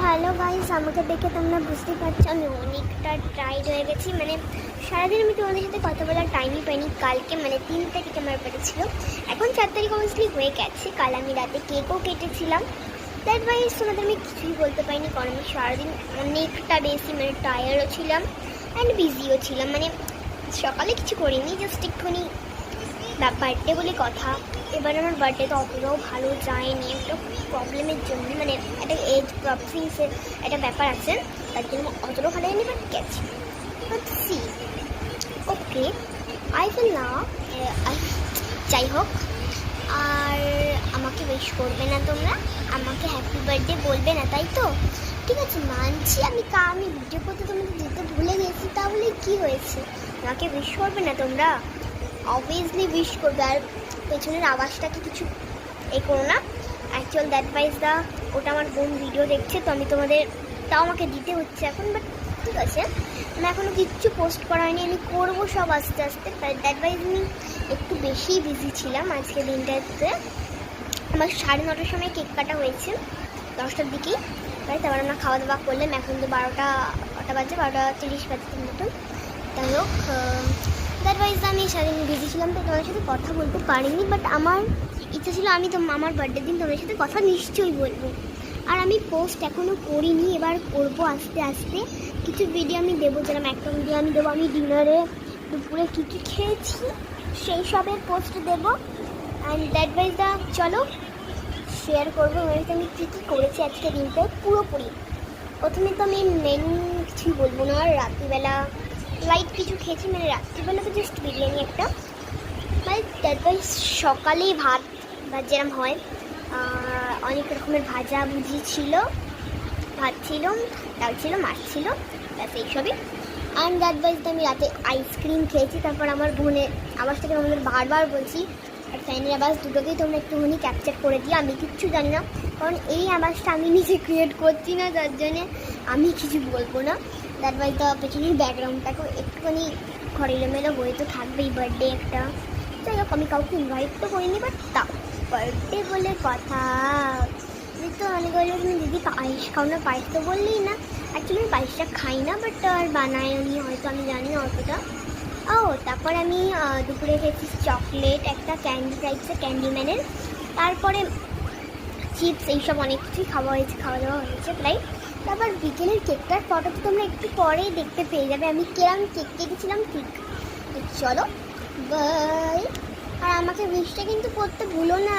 Hello guys, আমাকে দেখে তোমরা বুঝতে পারছো আমি অনেকটা টায়ার্ড হয়ে গেছি। মানে সারাদিন আমি তোমাদের সাথে কথা বলার টাইমই পাইনি। কালকে মানে 3 তারিখে আমার বার্থডে ছিল, এখন 4 তারিখ অবভিয়াসলি হয়ে গেছে। কাল আমি রাতে কেকও কেটেছিলাম। দ্যাট ওয়াইজ তোমাদের আমি কিছুই বলতে পারিনি, কারণ আমি সারাদিন অনেকটা বেশি মানে টায়ার্ডও ছিলাম অ্যান্ড বিজিও ছিলাম। মানে সকালে কিছু করিনি, জাস্ট একটুখানি বার্থডে বলে কথা। এবার আমার বার্থডে তো অতটাও ভালো যায়নি, একটা প্রবলেমের জন্য, মানে একটা এজ প্রবলেমসের একটা ব্যাপার আছে, তার জন্য অতটাও ভালো হয়নি, বাট গেছে। But see okay, I will না, যাই হোক। আর আমাকে উইশ করবে না তোমরা, আমাকে হ্যাপি বার্থডে বলবে না, তাই তো? ঠিক আছে, মানছি আমি ভিডিও করতে তোমাদের দিতে ভুলে গেছি, তাহলে কি হয়েছে? আমাকে উইশ করবে না তোমরা? অবভিয়াসলি উইশ করবে। আর পেছনের আওয়াজটাকে কিছু করো না, অ্যাকচুয়াল দ্যাট ওয়াইজ ওটা আমার বোন ভিডিও দেখছে, তো আমি তোমাদের তাও আমাকে দিতে হচ্ছে এখন। বাট ঠিক আছে, আমি এখনও কিচ্ছু পোস্ট করা হয়নি, আমি করবো সব আস্তে আস্তে। দ্যাট ওয়াইজ আমি একটু বেশি বিজি ছিলাম আজকে দিনটাতে। আমার 9:30টার সময় কেক কাটা হয়েছে, 10টার দিকেই রাইট। তারপর আমরা খাওয়া দাওয়া করলাম, এখন তো 12টা বাজে, 12:30 বাজে মতন। যাই হোক, দ্যাট ওয়াইজ আমি সারাদিন বিজি ছিলাম, তো তোমাদের সাথে কথা বলতে পারিনি। বাট আমার ইচ্ছা ছিল আমি তো আমার বার্থডে দিন তোমাদের সাথে কথা নিশ্চয়ই বলবো। আর আমি পোস্ট এখনও করিনি, এবার করবো আস্তে আস্তে। কিছু ভিডিও আমি দেবো, যেরকম একটা ভিডিও আমি দেবো আমি ডিনারে দুপুরে কী কী খেয়েছি, সেই সবের পোস্ট দেবো। অ্যান্ড দ্যাট ওয়াইজ চলো শেয়ার করবো আমি কী কী করেছি আজকে দিনটায় পুরোপুরি। প্রথমে তো আমি মেনু কিছুই বলবো না, আর রাত্রিবেলা লাইট কিছু খেয়েছি, মানে রাত্রিবেলা তো জাস্ট বিরিয়ানি একটা, মানে দ্যাট ওয়াইজ। সকালেই ভাত যেরকম হয়, অনেক রকমের ভাজা ভুজি ছিল, ভাত ছিল, ডাল ছিল, মাছ ছিল, ব্যাস এইসবই। অ্যান্ড দ্যাট ওয়াইজ আমি রাতে আইসক্রিম খেয়েছি। তারপর আমার বোনের আওয়াজটাকে আমাদের বারবার বলছি, আর ফ্যানের আওয়াজ দুটোকেই তোমরা একটুখানি ক্যাপচার করে দিও। আমি কিচ্ছু জানি না, কারণ এই আওয়াজটা আমি নিজে ক্রিয়েট করছি না, যার জন্যে আমি কিছু বলবো না। দ্যাট ওয়াইজ পেছনের ব্যাকগ্রাউন্ডটাকেও একটুখানি ঘরে এলোমেলো হয়ে তো থাকবেই, বার্থডে একটা। যাই হোক, আমি কাউকে ইনভাইট তো করিনি, বাট তাও বার্থডে বলে কথা। তো অনেক বললো তুমি দিদি পায়েস খাও না, পায়েস তো বললেই না। অ্যাকচুয়ালি আমি পায়েসটা খাই না, বাট আর বানায়নি হয়তো, আমি জানি না অতটা। ও তারপর আমি দুপুরে খেয়েছি চকলেট একটা, ক্যান্ডি টাইপসের, ক্যান্ডিম্যানের। তারপরে চিপস, এইসব অনেক কিছুই খাওয়া দাওয়া হয়েছে প্রায়। তারপর বিকেলের কেকটার ফটো তো তোমরা একটু পরেই দেখতে পেয়ে যাবে, আমি কেরম কেক কেটেছিলাম। ঠিক চলো বাই। আর আমাকে উইশটা কিন্তু করতে ভুলো না।